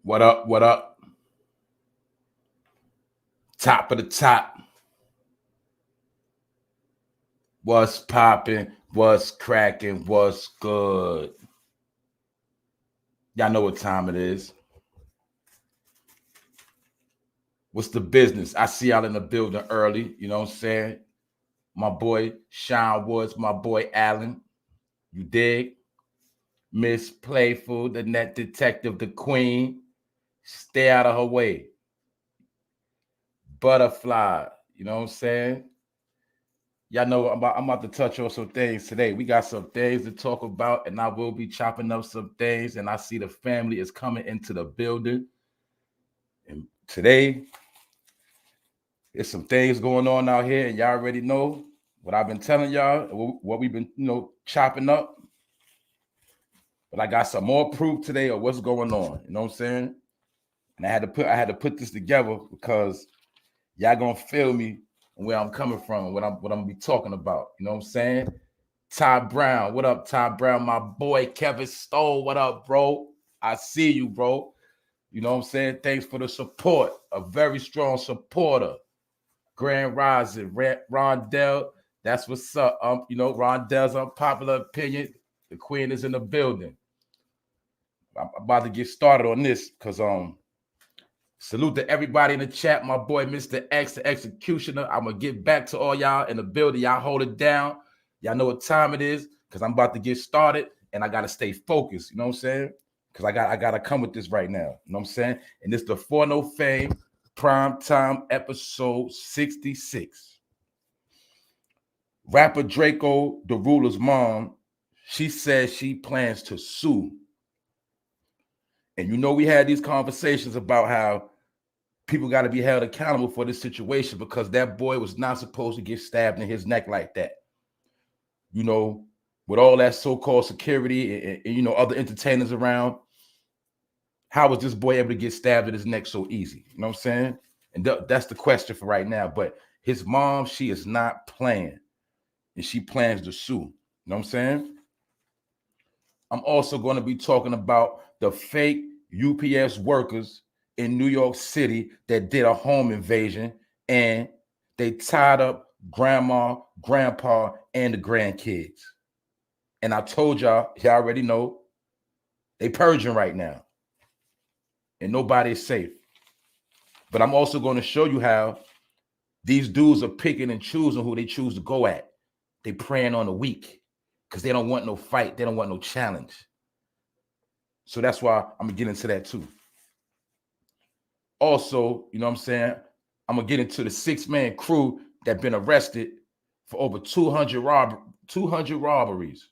What up? What up? Top of the top. What's popping? What's cracking? What's good? Y'all know what time it is. What's the business? I see y'all in the building early. You know what I'm saying? My boy Sean Woods, my boy Allen. You dig? Miss Playful, the net detective, the queen. Stay out of her way. Butterfly. You know what I'm saying? Y'all know I'm about to touch on some things today. We got some things to talk about, and I will be chopping up some things. And I see the family is coming into the building. And today, there's some things going on out here, and y'all already know what I've been telling y'all, what we've been, chopping up. But I got some more proof today of what's going on. You know what I'm saying? And I had to put this together because y'all gonna feel me where I'm coming from, what I'm gonna be talking about. You know what I'm saying? Ty Brown, what up, Ty Brown? My boy Kevin Stoll, what up, bro? I see you, bro. You know what I'm saying? Thanks for the support. A very strong supporter. Grand Rising, Rondell. That's what's up. Rondell's unpopular opinion. The queen is in the building. I'm about to get started on this because salute to everybody in the chat. My boy, Mr. X, the executioner. I'm going to get back to all y'all in the building. Y'all hold it down. Y'all know what time it is because I'm about to get started and I got to stay focused. You know what I'm saying? Because I got to come with this right now. You know what I'm saying? And it's the 4NOFAME Prime Time episode 66. Rapper Draco, the ruler's mom, she says she plans to sue. And we had these conversations about how people got to be held accountable for this situation because that boy was not supposed to get stabbed in his neck like that. With all that so-called security and other entertainers around, how was this boy able to get stabbed in his neck so easy? You know what I'm saying? And that's the question for right now. But his mom, she is not playing, and she plans to sue. You know what I'm saying? I'm also going to be talking about the fake UPS workers in New York City that did a home invasion, and they tied up grandma, grandpa, and the grandkids. And I told y'all already know, they purging right now. And nobody is safe. But I'm also going to show you how these dudes are picking and choosing who they choose to go at. They preying on the weak because they don't want no fight. They don't want no challenge. So that's why I'm going to get into that too. Also, you know what I'm saying? I'm going to get into the 6-man crew that been arrested for over 200 robberies.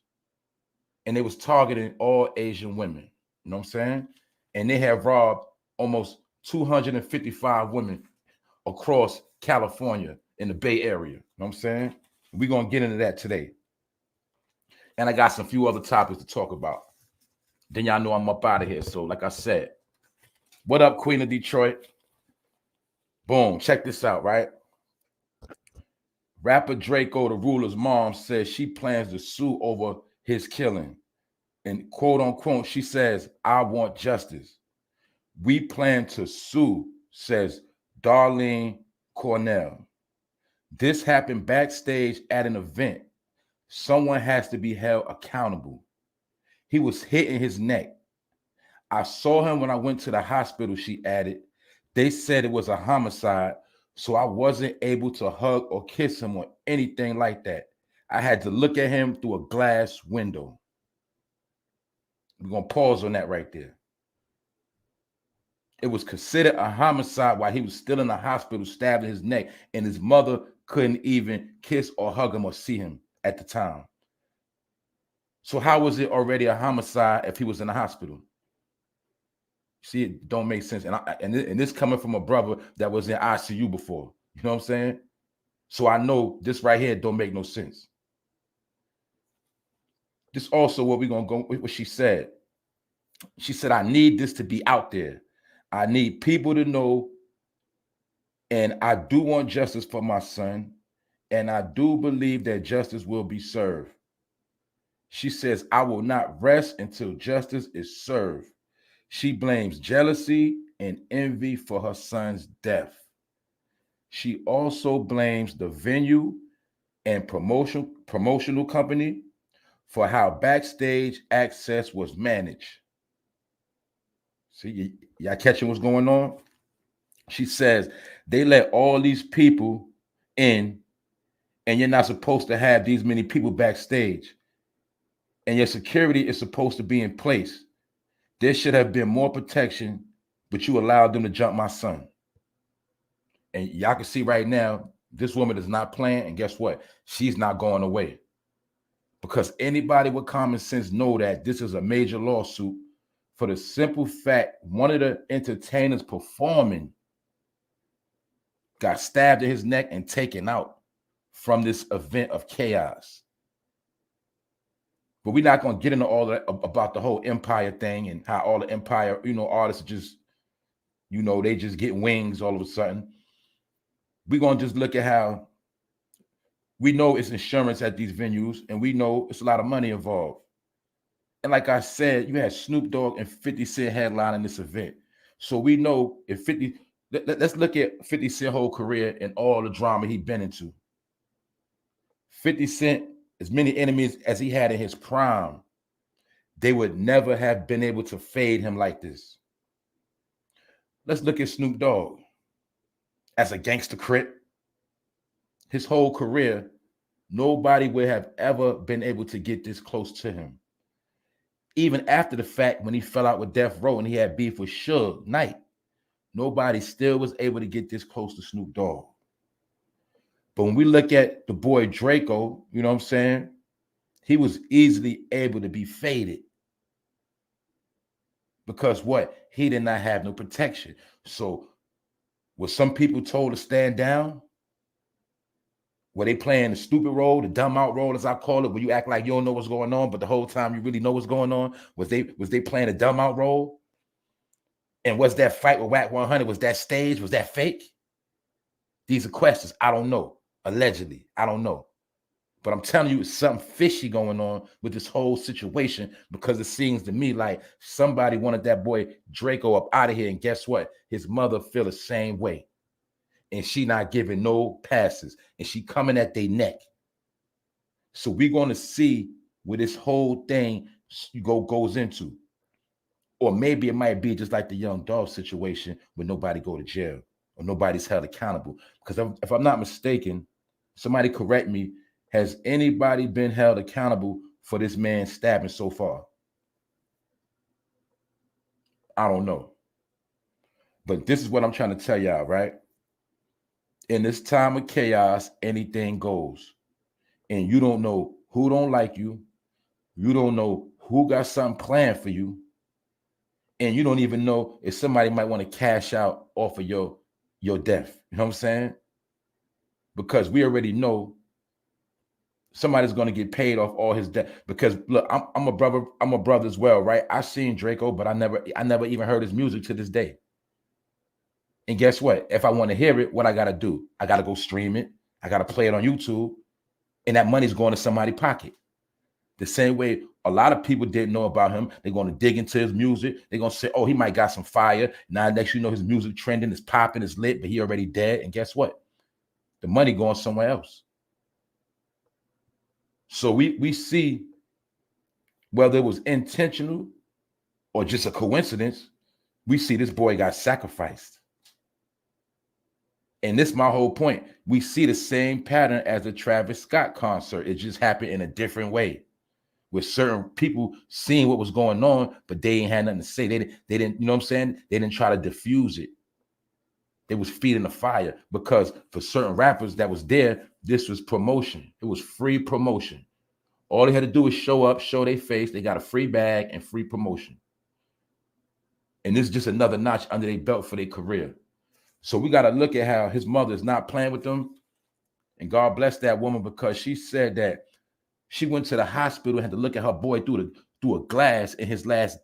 And they was targeting all Asian women. You know what I'm saying? And they have robbed almost 255 women across California in the Bay Area. You know what I'm saying? We're going to get into that today. And I got some few other topics to talk about. Then y'all know I'm up out of here. So like I said, what up, Queen of Detroit? Boom, check this out, right? Rapper Draco, the ruler's mom, says she plans to sue over his killing. And quote unquote, she says, I want justice. We plan to sue, says Darlene Cornell. This happened backstage at an event. Someone has to be held accountable. He was hit in his neck. I saw him when I went to the hospital, she added. They said it was a homicide, so I wasn't able to hug or kiss him or anything like that. I had to look at him through a glass window. We're going to pause on that right there. It was considered a homicide while he was still in the hospital, stabbed in his neck, and his mother couldn't even kiss or hug him or see him at the time. So how was it already a homicide if he was in the hospital? See, it don't make sense. And this coming from a brother that was in ICU before. You know what I'm saying? So I know this right here don't make no sense. This also what we're going to go with what she said. She said, I need this to be out there. I need people to know, and I do want justice for my son, and I do believe that justice will be served. She says, I will not rest until justice is served. She blames jealousy and envy for her son's death. She also blames the venue and promotional company for how backstage access was managed. See, y'all catching what's going on? She says they let all these people in, and you're not supposed to have these many people backstage. And your security is supposed to be in place. There should have been more protection, but you allowed them to jump my son. And y'all can see right now, this woman is not playing. And guess what? She's not going away. Because anybody with common sense know that this is a major lawsuit for the simple fact one of the entertainers performing got stabbed in his neck and taken out from this event of chaos. But we're not going to get into all that about the whole Empire thing and how all the Empire, artists just, they just get wings all of a sudden. We're going to just look at how we know it's insurance at these venues, and we know it's a lot of money involved. And like I said, you had Snoop Dogg and 50 Cent headlining this event. So we know if 50, let's look at 50 Cent's whole career and all the drama he's been into. 50 Cent, as many enemies as he had in his prime, they would never have been able to fade him like this. Let's look at Snoop Dogg. As a gangster crip, his whole career, nobody would have ever been able to get this close to him. Even after the fact, when he fell out with Death Row and he had beef with Suge Knight, nobody still was able to get this close to Snoop Dogg. But when we look at the boy Draco, you know what I'm saying? He was easily able to be faded. Because what? He did not have no protection. So were some people told to stand down? Were they playing the stupid role, the dumb out role, as I call it, where you act like you don't know what's going on, but the whole time you really know what's going on? Was they playing a dumb out role? And was that fight with Wack 100, was that staged? Was that fake? These are questions. I don't know. Allegedly, I don't know. But I'm telling you, it's something fishy going on with this whole situation, because it seems to me like somebody wanted that boy Draco up out of here. And guess what? His mother feel the same way. And she not giving no passes. And she coming at their neck. So we're going to see where this whole thing goes into. Or maybe it might be just like the Young Dolph situation where nobody go to jail or nobody's held accountable. Because if I'm not mistaken, somebody correct me, has anybody been held accountable for this man's stabbing so far? I don't know. But this is what I'm trying to tell y'all, right? In this time of chaos, anything goes. And you don't know who don't like you. You don't know who got something planned for you. And you don't even know if somebody might want to cash out off of your death. You know what I'm saying? Because we already know somebody's going to get paid off all his debt. Because look, I'm a brother as well, right? I seen Draco, but I never even heard his music to this day. And guess what? If I want to hear it, what I got to do? I got to go stream it. I got to play it on YouTube. And that money's going to somebody's pocket. The same way a lot of people didn't know about him. They're going to dig into his music. They're going to say, oh, he might got some fire. Now, next you know, his music trending, is popping, is lit, but he already dead. And guess what? The money going somewhere else. So we see whether it was intentional or just a coincidence, we see this boy got sacrificed. And this is my whole point. We see the same pattern as the Travis Scott concert. It just happened in a different way, with certain people seeing what was going on, but they ain't had nothing to say. They didn't, you know what I'm saying? They didn't try to diffuse it. They was feeding the fire, because for certain rappers that was there, this was promotion. It was free promotion. All they had to do was show up, show their face. They got a free bag and free promotion. And this is just another notch under their belt for their career. So we got to look at how his mother is not playing with them. And God bless that woman, because she said that she went to the hospital and had to look at her boy through a glass in his last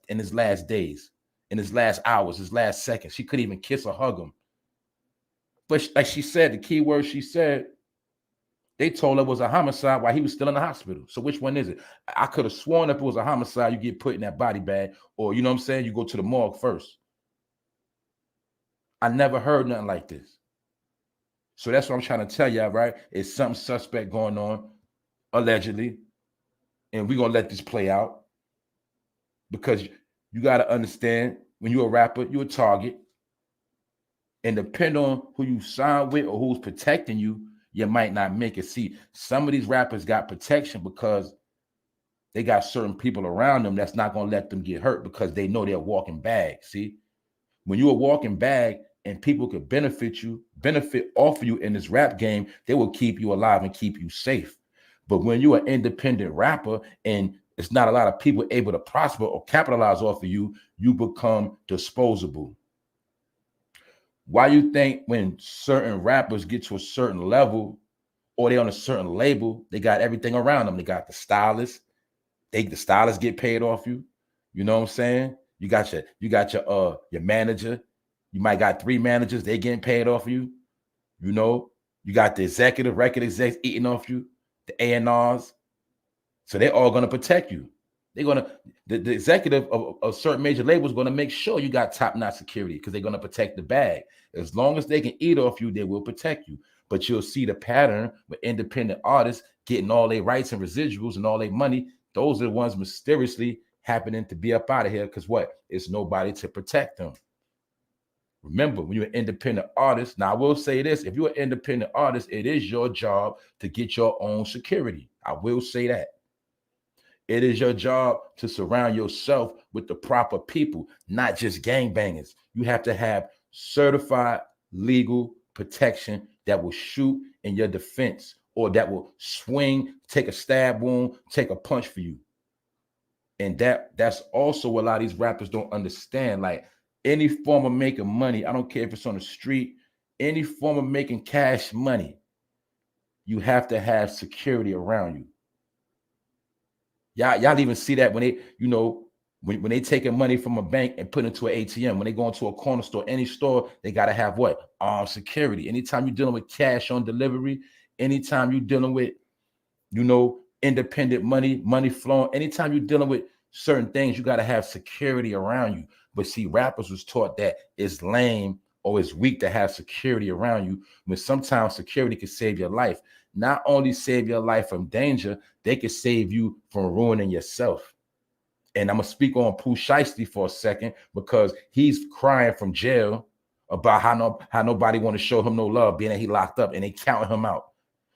days, in his last hours, his last seconds. She couldn't even kiss or hug him. But like she said, the key word she said, They told her it was a homicide while he was still in the hospital. So which one is it? I could have sworn if it was a homicide, you get put in that body bag, or you know what I'm saying, you go to the morgue first. I never heard nothing like this. So that's what I'm trying to tell y'all, right? It's something suspect going on, allegedly, and we're gonna let this play out because you got to understand when you're a rapper, you're a target, and depending on who you sign with or who's protecting you, you might not make it. See, some of these rappers got protection because they got certain people around them that's not gonna let them get hurt because they know they're a walking bag. See, when you're a walking bag and people could benefit off of you in this rap game, they will keep you alive and keep you safe. But when you're an independent rapper and it's not a lot of people able to prosper or capitalize off of you, you become disposable. Why you think when certain rappers get to a certain level or they on a certain label, they got everything around them? They got the stylists. The stylists get paid off you. You know what I'm saying? You got your manager. You might got 3 managers, they getting paid off you. You know, you got the executive, record execs eating off you, the A&Rs. So they're all gonna protect you. They're gonna the executive of certain major labels gonna make sure you got top-notch security because they're gonna protect the bag. As long as they can eat off you, they will protect you. But you'll see the pattern with independent artists getting all their rights and residuals and all their money. Those are the ones mysteriously happening to be up out of here because what? It's nobody to protect them. Remember, when you're an independent artist, now I will say this, if you're an independent artist, it is your job to get your own security. I will say that. It is your job to surround yourself with the proper people, not just gangbangers. You have to have certified legal protection that will shoot in your defense or that will swing, take a stab wound, take a punch for you. And that's also what a lot of these rappers don't understand. Like, any form of making money, I don't care if it's on the street, any form of making cash money, you have to have security around you. Y'all even see that when they, you know, when they taking money from a bank and put it into an ATM, when they go into a corner store, any store, they got to have what? Armed security. Anytime you're dealing with cash on delivery, anytime you're dealing with, you know, independent money flowing, anytime you're dealing with certain things, you got to have security around you. But see, rappers was taught that it's lame or it's weak to have security around you, when sometimes security can save your life. Not only save your life from danger, they can save you from ruining yourself. And I'm going to speak on Pooh Shiesty for a second because he's crying from jail about how nobody want to show him no love, being that he locked up and they counting him out.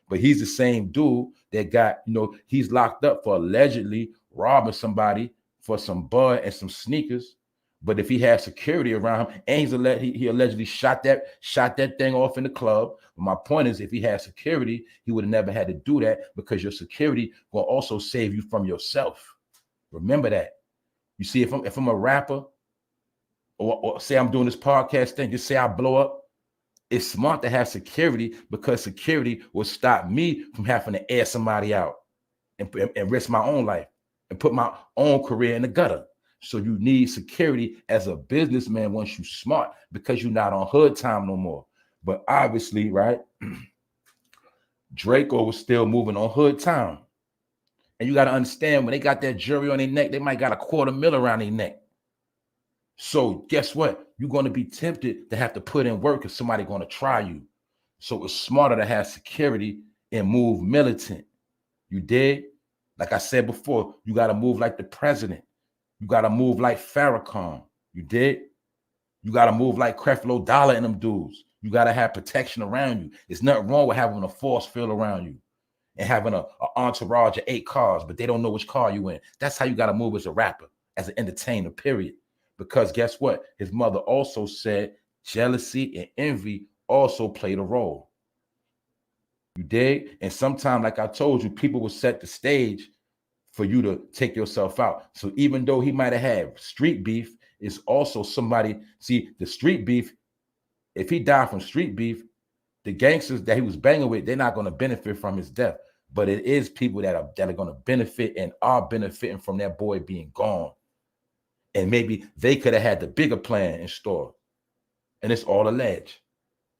But he's the same dude that got, you know, he's locked up for allegedly robbing somebody for some bud and some sneakers. But if he had security around him, and he allegedly shot that thing off in the club. But my point is, if he had security, he would have never had to do that because your security will also save you from yourself. Remember that. You see, if I'm a rapper, or say I'm doing this podcast thing, just say I blow up, it's smart to have security because security will stop me from having to air somebody out and risk my own life and put my own career in the gutter. So you need security as a businessman once you're smart because you're not on hood time no more. But obviously, right, Draco was still moving on hood time. And you got to understand, when they got that jury on their neck, they might got $250,000 around their neck. So guess what? You're going to be tempted to have to put in work because somebody's going to try you. So it's smarter to have security and move militant. You did? Like I said before, you got to move like the president. You got to move like Farrakhan. You did? You got to move like Creflo Dollar and them dudes. You got to have protection around you. There's nothing wrong with having a force field around you and having an entourage of 8 cars, but they don't know which car you in. That's how you got to move as a rapper, as an entertainer, period. Because guess what? His mother also said jealousy and envy also played a role. You dig? And sometimes, like I told you, people will set the stage for you to take yourself out. So even though he might have had street beef, it's also somebody, see, the street beef, if he died from street beef, the gangsters that he was banging with, they're not going to benefit from his death. But it is people that are going to benefit and are benefiting from that boy being gone. And maybe they could have had the bigger plan in store. And it's all alleged.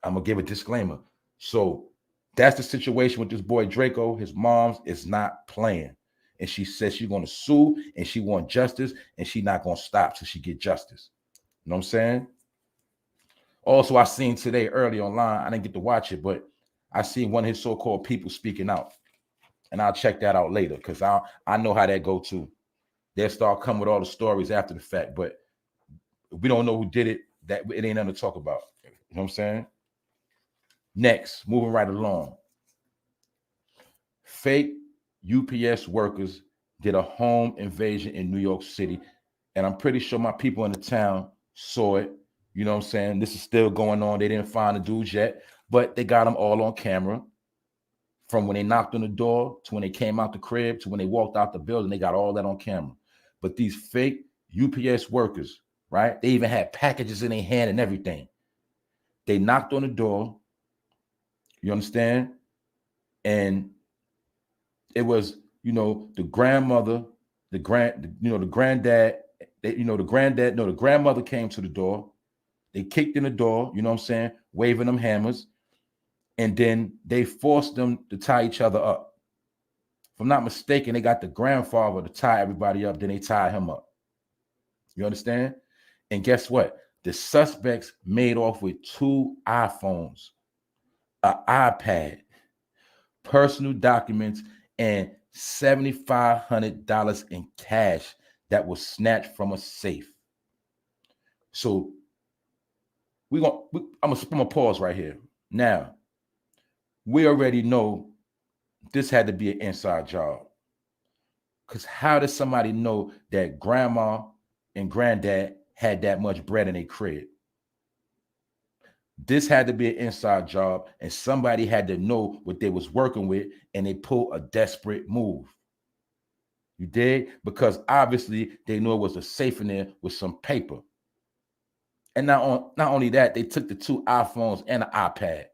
I'm going to give a disclaimer. So That's the situation with this boy Draco. His mom's is not playing. And she says she's going to sue and she wants justice and she's not going to stop till she get justice. You know what I'm saying? Also, I seen today early online, I didn't get to watch it, but I seen one of his so-called people speaking out. And I'll check that out later because I know how that go too. They'll start coming with all the stories after the fact, but we don't know who did it. That it ain't nothing to talk about. You know what I'm saying? Next, moving right along. Fake UPS workers did a home invasion in New York City. And I'm pretty sure my people in the town saw it. You know what I'm saying? This is still going on. They didn't find the dudes yet, but they got them all on camera. From when they knocked on the door to when they came out the crib to when they walked out the building, they got all that on camera. But these fake UPS workers, right? They even had packages in their hand and everything. They knocked on the door. You understand? And it was, the grandmother, the granddad, the grandmother came to the door. They kicked in the door, you know what I'm saying? Waving them hammers. And then they forced them to tie each other up. If I'm not mistaken, they got the grandfather to tie everybody up, then they tied him up. You understand? And guess what? The suspects made off with 2 iPhones, an iPad, personal documents, and $7,500 in cash that was snatched from a safe. So I'm gonna pause right here. Now, we already know this had to be an inside job. Because how does somebody know that grandma and granddad had that much bread in their crib? This had to be an inside job, and somebody had to know what they was working with, and they pulled a desperate move. You did? Because obviously they knew it was a safe in there with some paper. And not only that, they took the 2 iPhones and an iPad.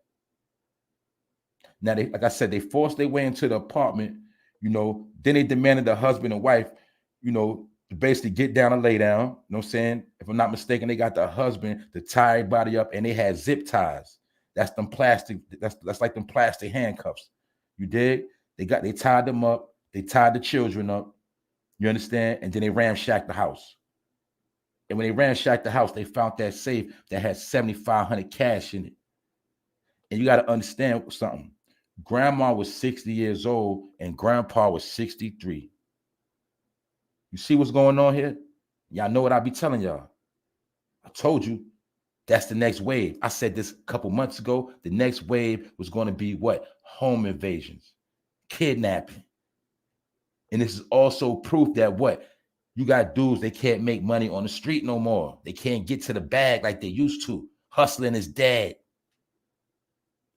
Now, like I said, they forced their way into the apartment, then they demanded the husband and wife, to basically get down and lay down. You know what I'm saying? If I'm not mistaken, they got the husband to tie everybody up, and they had zip ties. That's them plastic, that's like them plastic handcuffs. You dig? They tied them up, they tied the children up, you understand? And then they ramshacked the house. And when they ransacked the house, they found that safe that had $7,500 cash in it. And you got to understand something. Grandma was 60 years old and grandpa was 63. You see what's going on here? Y'all know what I be telling y'all. I told you that's the next wave. I said this a couple months ago. The next wave was going to be what? Home invasions, kidnapping. And this is also proof that what? You got dudes, they can't make money on the street no more. They can't get to the bag like they used to. Hustling is dead.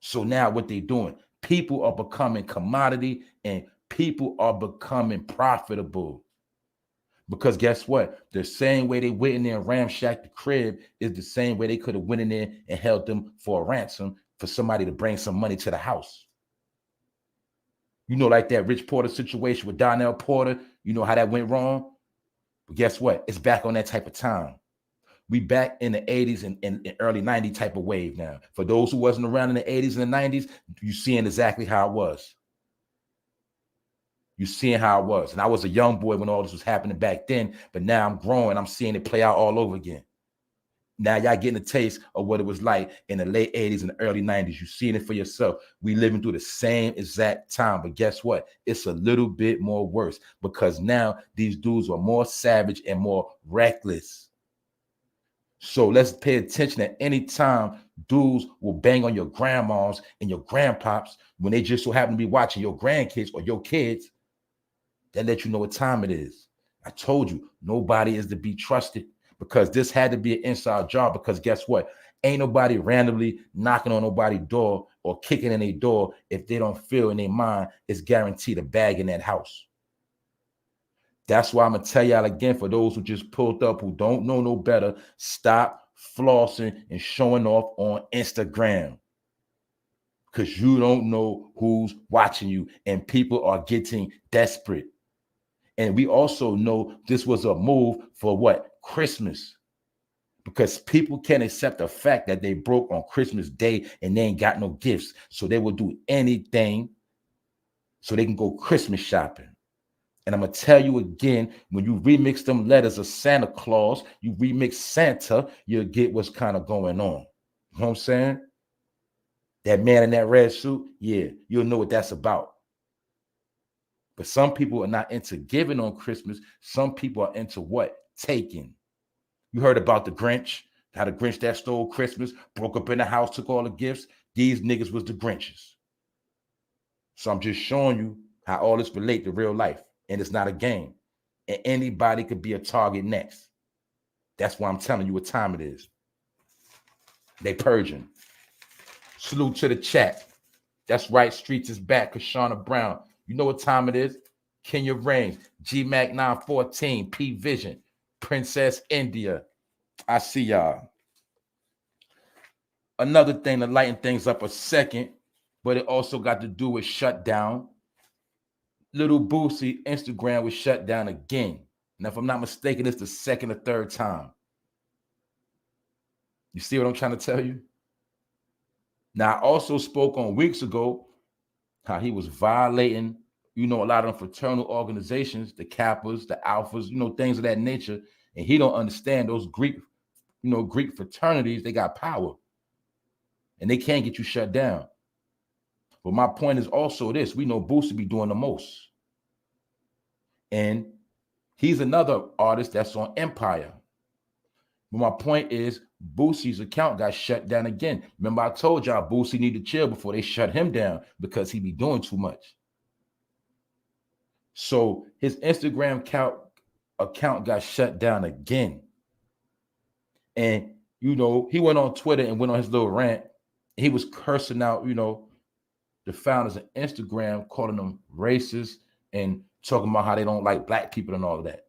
So now what they doing? People are becoming commodity and people are becoming profitable. Because guess what? The same way they went in there and ramshacked the crib is the same way they could have went in there and held them for a ransom for somebody to bring some money to the house. Like that Rich Porter situation with Donnell Porter, you know how that went wrong? But guess what? It's back on that type of time. We back in the 80s and early 90s type of wave now. For those who wasn't around in the 80s and the 90s, you seeing exactly how it was. You seeing how it was. And I was a young boy when all this was happening back then, but now I'm growing. I'm seeing it play out all over again. Now y'all getting a taste of what it was like in the late 80s and the early 90s. You seeing it for yourself. We living through the same exact time, but guess what? It's a little bit more worse because now these dudes are more savage and more reckless. So let's pay attention at any time dudes will bang on your grandmas and your grandpops when they just so happen to be watching your grandkids or your kids. That let you know what time it is. I told you, nobody is to be trusted because this had to be an inside job because guess what? Ain't nobody randomly knocking on nobody's door or kicking in their door if they don't feel in their mind it's guaranteed a bag in that house. That's why I'm going to tell y'all again, for those who just pulled up, who don't know no better, stop flossing and showing off on Instagram. Because you don't know who's watching you and people are getting desperate. And we also know this was a move for what? Christmas. because people can't accept the fact that they broke on Christmas Day and they ain't got no gifts. So they will do anything so they can go Christmas shopping. And I'm going to tell you again, when you remix them letters of Santa Claus, you remix Santa, you'll get what's kind of going on. You know what I'm saying? That man in that red suit, yeah, you'll know what that's about. But some people are not into giving on Christmas. Some people are into what? Taking. You heard about the Grinch, how the Grinch that stole Christmas, broke up in the house, took all the gifts. These niggas was the Grinches. So I'm just showing you how all this relate to real life. And it's not a game. And anybody could be a target next. That's why I'm telling you what time it is. They purging. Salute to the chat. That's right, Streets is back. Kashana Brown. You know what time it is? Kenya Reigns, G-Mac 914, P Vision, Princess India. I see y'all. Another thing to lighten things up a second, but it also got to do with shutdown. Little Boosie Instagram was shut down again. Now, if I'm not mistaken, it's the second or third time. You see what I'm trying to tell you? Now, I also spoke on weeks ago how he was violating, a lot of fraternal organizations, the Kappas, the Alphas, things of that nature. And he don't understand those Greek fraternities, they got power. And they can't get you shut down. But my point is also this. We know Boosie be doing the most. And he's another artist that's on Empire. But my point is Boosie's account got shut down again. Remember, I told y'all Boosie need to chill before they shut him down because he be doing too much. So his Instagram account got shut down again. And, he went on Twitter and went on his little rant. He was cursing out, the founders of Instagram, calling them racist and talking about how they don't like black people and all of that.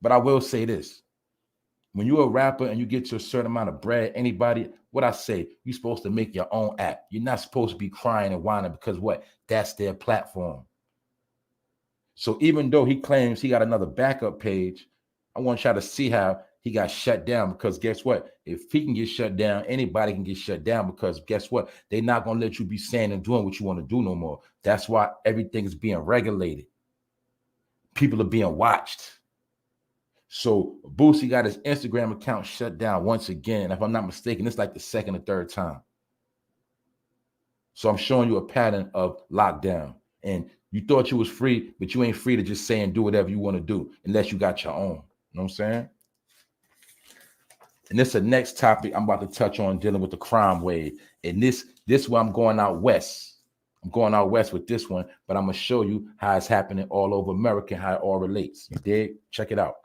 But I will say this. When you're a rapper and you get to a certain amount of bread, what I say, you're supposed to make your own app. You're not supposed to be crying and whining because what? That's their platform. So even though he claims he got another backup page, I want y'all to see how he got shut down, because guess what? If he can get shut down, anybody can get shut down, because guess what? They're not going to let you be saying and doing what you want to do no more. That's why everything is being regulated. People are being watched. So Boosie got his Instagram account shut down once again. And if I'm not mistaken, it's like the second or third time. So I'm showing you a pattern of lockdown. And you thought you was free, but you ain't free to just say and do whatever you want to do unless you got your own. You know what I'm saying? And this is the next topic I'm about to touch on, dealing with the crime wave. And this one I'm going out west. I'm going out west with this one, but I'm going to show you how it's happening all over America and how it all relates. You dig? Check it out.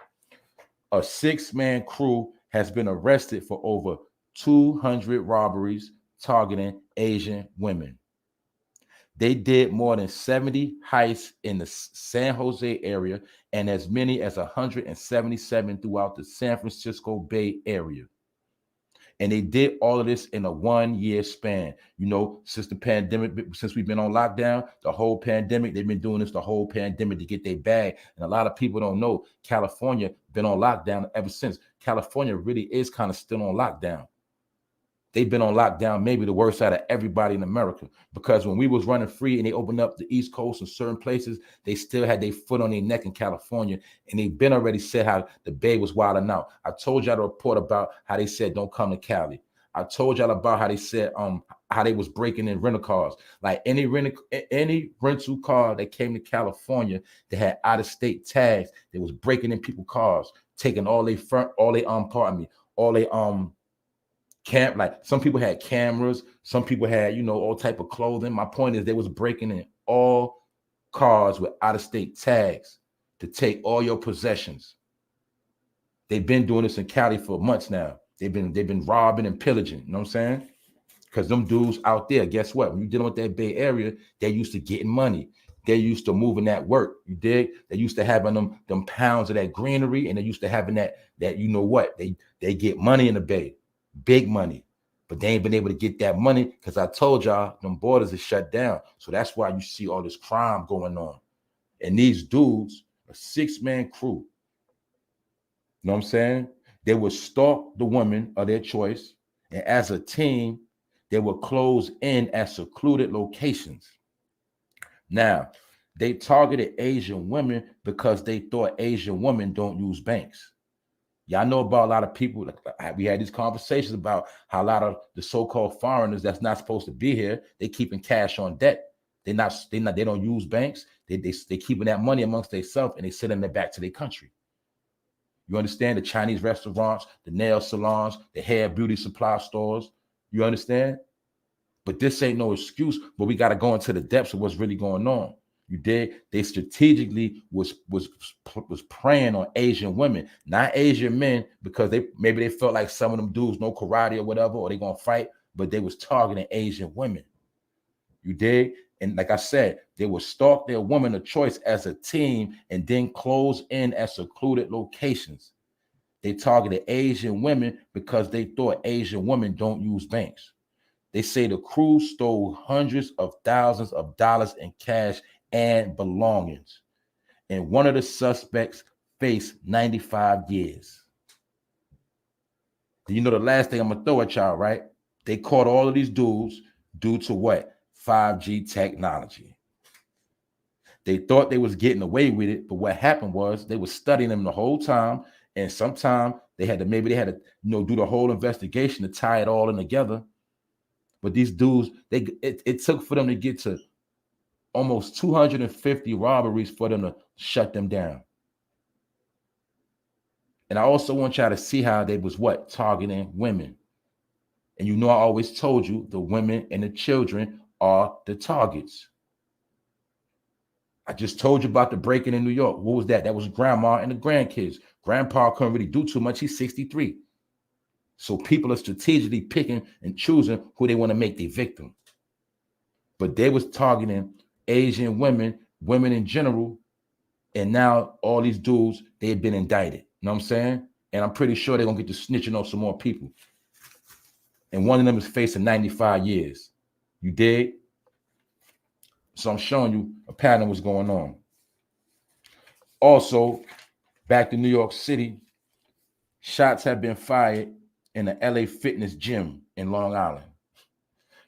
A 6-man crew has been arrested for over 200 robberies targeting Asian women. They did more than 70 heists in the San Jose area and as many as 177 throughout the San Francisco Bay Area. And they did all of this in a 1-year span. Since the pandemic, since we've been on lockdown, the whole pandemic, they've been doing this the whole pandemic to get their bag. And a lot of people don't know California been on lockdown ever since. California really is kind of still on lockdown. They've been on lockdown, maybe the worst out of everybody in America, because when we was running free and they opened up the East Coast and certain places, they still had their foot on their neck in California. And they've been already said how the Bay was wilding out. I told y'all the report about how they said, don't come to Cali. I told y'all about how they said, how they was breaking in rental cars. Like any rental car that came to California that had out-of-state tags, they was breaking in people's cars, taking all they camp, like some people had cameras, some people had, all type of clothing. My point is they was breaking in all cars with out-of-state tags to take all your possessions. They've been doing this in Cali for months now. They've been robbing and pillaging, you know what I'm saying? Because them dudes out there, guess what? When you're dealing with that Bay Area, they're used to getting money. They're used to moving that work. You dig? They're used to having them pounds of that greenery, and they're used to having that they get money in the Bay. Big money, but they ain't been able to get that money because I told y'all them borders are shut down. So that's why you see all this crime going on. And these dudes, a 6-man crew, you know what I'm saying? They would stalk the women of their choice, and as a team, they would close in at secluded locations. Now, they targeted Asian women because they thought Asian women don't use banks. Y'all know about a lot of people. We had these conversations about how a lot of the so-called foreigners that's not supposed to be here, they keeping cash on debt. They don't use banks. They keeping that money amongst themselves and they sending it back to their country. You understand? The Chinese restaurants, the nail salons, the hair beauty supply stores. You understand? But this ain't no excuse, but we got to go into the depths of what's really going on. You did. They strategically was preying on Asian women, not Asian men, because they felt like some of them dudes know karate or whatever, or they gonna fight, but they was targeting Asian women. You did. And like I said, they would stalk their woman of choice as a team and then close in at secluded locations. They targeted Asian women because they thought Asian women don't use banks. They say the crew stole hundreds of thousands of dollars in cash and belongings. And one of the suspects faced 95 years. You know the last thing I'm going to throw at y'all, right? They caught all of these dudes due to what? 5G technology. They thought they was getting away with it, but what happened was they were studying them the whole time, and sometime they had to do the whole investigation to tie it all in together. But these dudes, it took for them to get to almost 250 robberies for them to shut them down. And I also want y'all to see how they was targeting women. And you know I always told you the women and the children are the targets. I just told you about the break-in in New York. What was that? That was grandma and the grandkids. Grandpa couldn't really do too much. He's 63. So people are strategically picking and choosing who they want to make their victim. But they was targeting Asian women in general, and now all these dudes, they've been indicted. You know what I'm saying? And I'm pretty sure they're going to get to snitching on some more people. And one of them is facing 95 years. You dig? So I'm showing you a pattern what's going on. Also, back to New York City, shots have been fired in the LA Fitness gym in Long Island.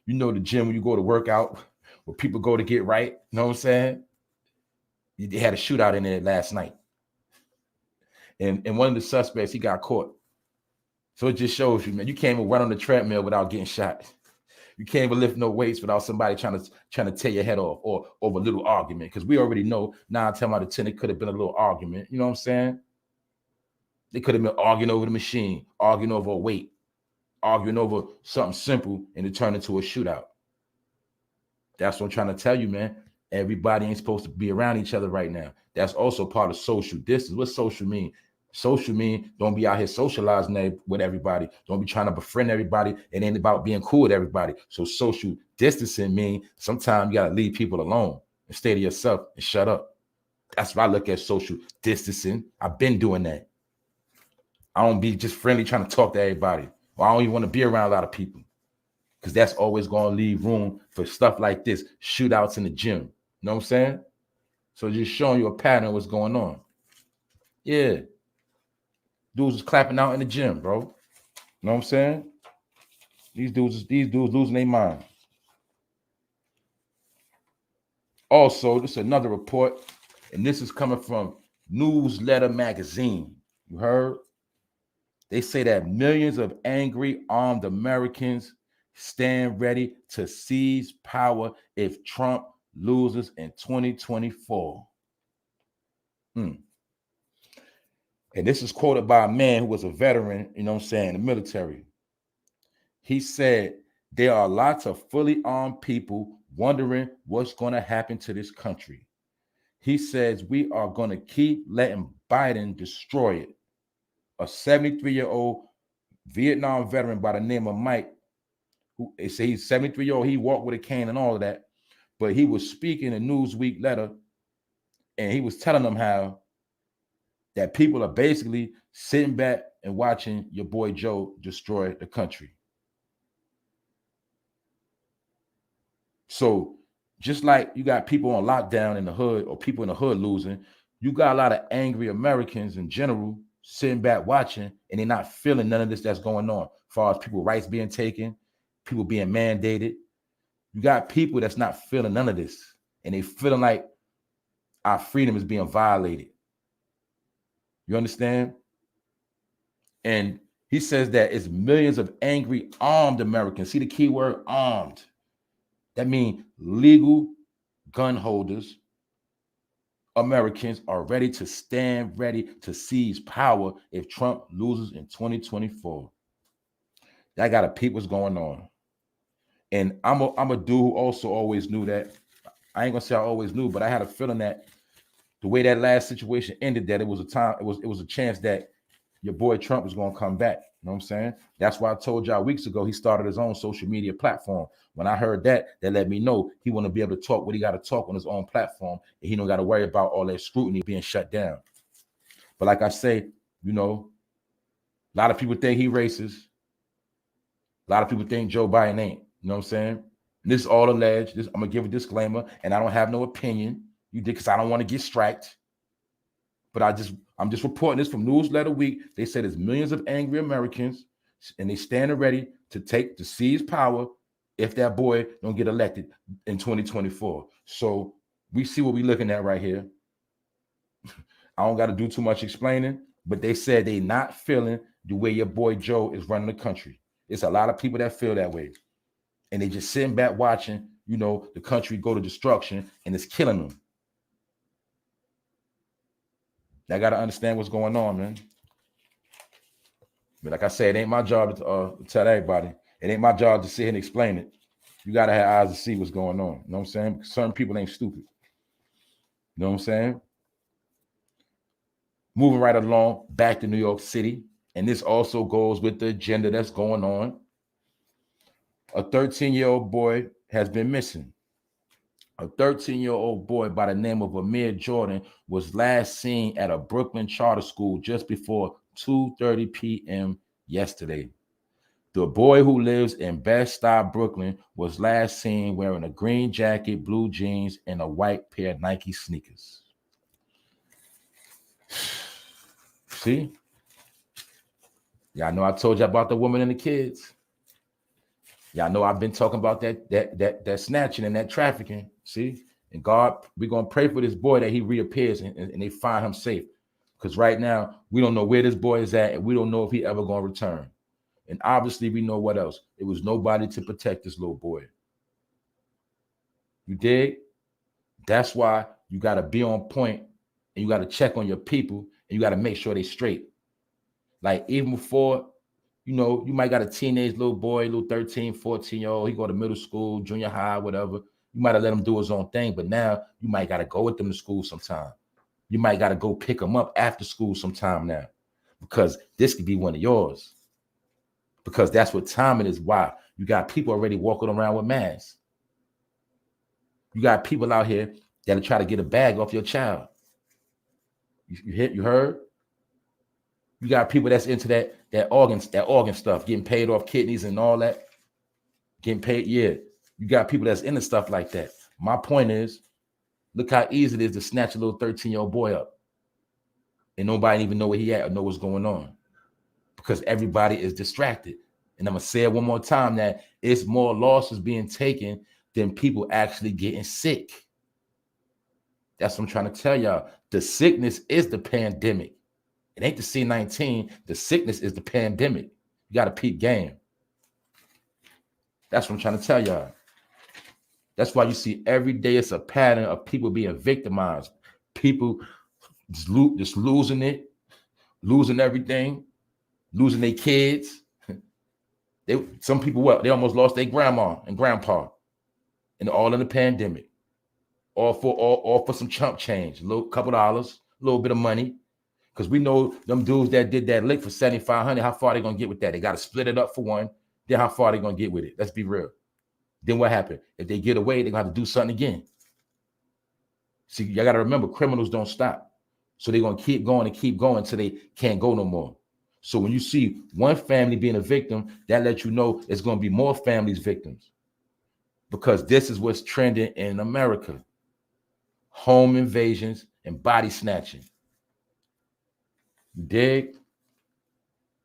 You know the gym where you go to work out, where people go to get right. You know what I'm saying? They had a shootout in there last night. And one of the suspects, he got caught. So it just shows you, man, you can't even run on the treadmill without getting shot. You can't even lift no weights without somebody trying to tear your head off or over a little argument. Because we already know 9 times out of 10, it could have been a little argument. You know what I'm saying? They could have been arguing over the machine, arguing over a weight, arguing over something simple, and it turned into a shootout. That's what I'm trying to tell you, man. Everybody ain't supposed to be around each other right now. That's also part of social distance. What social mean? Social mean don't be out here socializing with everybody. Don't be trying to befriend everybody. It ain't about being cool with everybody. So social distancing mean sometimes you got to leave people alone and stay to yourself and shut up. That's what I look at social distancing. I've been doing that. I don't be just friendly trying to talk to everybody. Or I don't even want to be around a lot of people. Because that's always going to leave room for stuff like this, shootouts in the gym. You know what I'm saying? So just showing you a pattern of what's going on. Yeah. Dudes is clapping out in the gym, bro. You know what I'm saying? These dudes losing their mind. Also, this is another report, and this is coming from Newsletter Magazine. You heard? They say that millions of angry armed Americans stand ready to seize power if Trump loses in 2024. And this is quoted by a man who was a veteran, you know what I'm saying, in the military. He said, there are lots of fully armed people wondering what's going to happen to this country. He says, we are going to keep letting Biden destroy it. A 73-year-old Vietnam veteran by the name of Mike, who they say he's 73-year-old, he walked with a cane and all of that, but he was speaking a Newsweek letter, and he was telling them how that people are basically sitting back and watching your boy Joe destroy the country. So just like you got people on lockdown in the hood or people in the hood losing, you got a lot of angry Americans in general sitting back watching, and they're not feeling none of this that's going on. As far as people rights being taken, people being mandated. You got people that's not feeling none of this, and they feeling like our freedom is being violated. You understand? And he says that it's millions of angry, armed Americans. See the key word, armed. That means legal gun holders, Americans are ready to stand ready to seize power if Trump loses in 2024. That got to peep what's going on. And I'm a dude who also always knew that. I ain't gonna say I always knew, but I had a feeling that the way that last situation ended, that it was a chance that your boy Trump was gonna come back. You know what I'm saying? That's why I told y'all weeks ago he started his own social media platform. When I heard that let me know he want to be able to talk what he got to talk on his own platform, and he don't got to worry about all that scrutiny being shut down. But like I say, you know, a lot of people think he racist. A lot of people think Joe Biden ain't. You know what I'm saying? This is all alleged. I'm gonna give a disclaimer, and I don't have no opinion. You did, because I don't want to get striked. But I'm just reporting this from Newsletter Week. They said there's millions of angry Americans, and they standing ready to seize power if that boy don't get elected in 2024. So we see what we're looking at right here. I don't got to do too much explaining, but they said they not feeling the way your boy Joe is running the country. It's a lot of people that feel that way, and they just sitting back watching, you know, the country go to destruction, and it's killing them. I got to understand what's going on, man. But like I said, it ain't my job to tell everybody. It ain't my job to sit here and explain it. You got to have eyes to see what's going on. You know what I'm saying? Certain people ain't stupid. You know what I'm saying? Moving right along, back to New York City. And this also goes with the agenda that's going on. A 13-year-old boy has been missing. A 13-year-old boy by the name of Amir Jordan was last seen at a Brooklyn charter school just before 2:30 p.m. yesterday. The boy, who lives in Bed-Stuy, Brooklyn, was last seen wearing a green jacket, blue jeans, and a white pair of Nike sneakers. See? Y'all know I told you about the woman and the kids. Y'all know I've been talking about that snatching and that trafficking. See? And God, we're going to pray for this boy that he reappears and they find him safe. Because right now, we don't know where this boy is at, and we don't know if he ever going to return. And obviously, we know what else. It was nobody to protect this little boy. You dig? That's why you got to be on point, and you got to check on your people, and you got to make sure they straight. Like, even before, you know, you might got a teenage little boy, little 13, 14-year-old. He go to middle school, junior high, whatever. You might have let him do his own thing, but now you might got to go with them to school sometime. You might got to go pick them up after school sometime now, because this could be one of yours. Because that's what time it is. Why? You got people already walking around with masks. You got people out here that'll try to get a bag off your child. You heard? You got people that's into that organ stuff, getting paid off kidneys and all that. Getting paid, yeah. You got people that's into stuff like that. My point is, look how easy it is to snatch a little 13-year-old boy up. And nobody even know where he at or know what's going on. Because everybody is distracted. And I'm going to say it one more time, that it's more losses being taken than people actually getting sick. That's what I'm trying to tell y'all. The sickness is the pandemic. It ain't the C-19. The sickness is the pandemic. You got to peep game. That's what I'm trying to tell y'all. That's why you see every day it's a pattern of people being victimized. People just losing it, losing everything, losing their kids. Some people, they almost lost their grandma and grandpa, and all in the pandemic. All for some chump change, a couple dollars, a little bit of money. Because we know them dudes that did that lick for $7,500, how far they gonna get with that? They got to split it up for one. Then how far they gonna get with it? Let's be real. Then what happened? If they get away, they're gonna have to do something again. See, y'all gotta remember, criminals don't stop. So they're gonna keep going until they can't go no more. So when you see one family being a victim, that lets you know it's gonna be more families victims. Because this is what's trending in America. Home invasions and body snatching. You dig?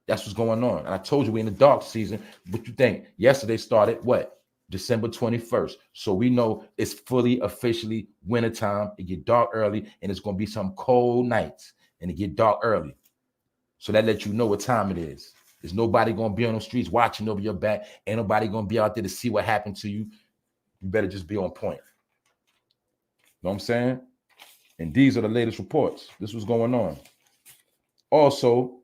That's what's going on. And I told you we're in the dark season. What you think? Yesterday started what? December 21st. So we know it's fully officially wintertime. It get dark early, and it's going to be some cold nights, and it get dark early. So that lets you know what time it is. There's nobody going to be on the streets watching over your back. Ain't nobody going to be out there to see what happened to you. You better just be on point. Know what I'm saying? And these are the latest reports. This was going on. Also,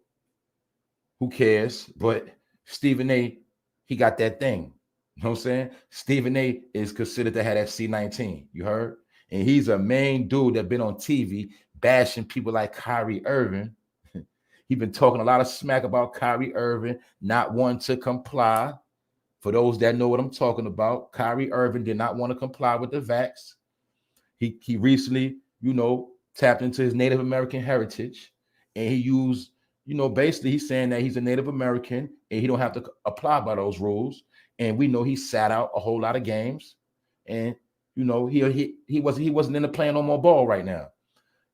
who cares? But Stephen A., he got that thing. You know what I'm saying? Stephen A. is considered to have that C-19. You heard? And he's a main dude that been on TV bashing people like Kyrie Irving. He been talking a lot of smack about Kyrie Irving, not wanting to comply. For those that know what I'm talking about, Kyrie Irving did not want to comply with the vax. He recently, tapped into his Native American heritage, and he used, basically he's saying that he's a Native American and he don't have to apply by those rules. And we know he sat out a whole lot of games, and he wasn't in the playing no more ball right now.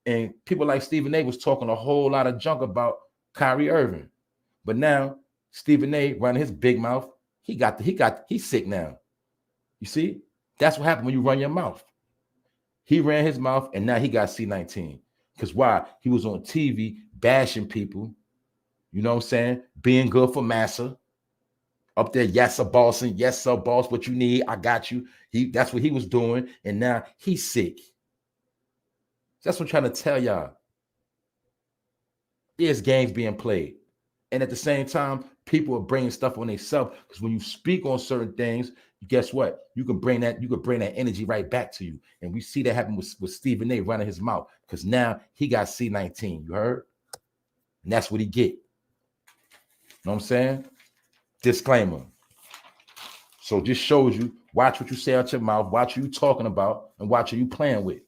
And people like Stephen A. was talking a whole lot of junk about Kyrie Irving, but now Stephen A. running his big mouth, he's sick now. You see, that's what happened when you run your mouth. He ran his mouth, and now he got C-19. Because why? He was on TV bashing people. You know what I'm saying? Being good for massa. Up there, yes, sir, boss, and yes, sir, boss, what you need, I got you. That's what he was doing, and now he's sick. That's what I'm trying to tell y'all. There's games being played. And at the same time, people are bringing stuff on themselves, because when you speak on certain things, guess what? You can bring that energy right back to you. And we see that happen with Stephen A. running his mouth, because now he got C-19. You heard? And that's what he get. You know what I'm saying? Disclaimer. So just shows you, watch what you say out your mouth, watch who you talking about, and watch who you playing with.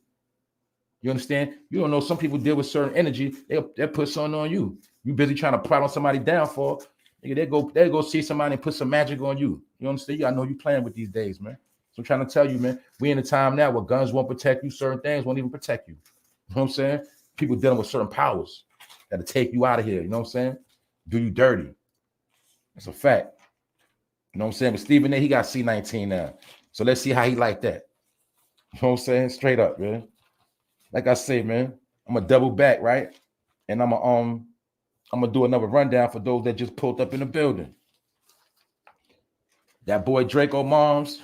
You understand? You don't know, some people deal with certain energy, they'll put something on you. You busy trying to plot on somebody's downfall, they go see somebody and put some magic on you. You understand? I know you playing with these days, man. So I'm trying to tell you, man, we in a time now where guns won't protect you, certain things won't even protect you. You know what I'm saying? People dealing with certain powers that'll take you out of here. You know what I'm saying? Do you dirty. That's a fact. You know what I'm saying? But Stephen A., he got C-19 now. So let's see how he like that. You know what I'm saying? Straight up, man. Like I say, man, I'm gonna double back, right? And I'm gonna do another rundown for those that just pulled up in the building. That boy Draco moms,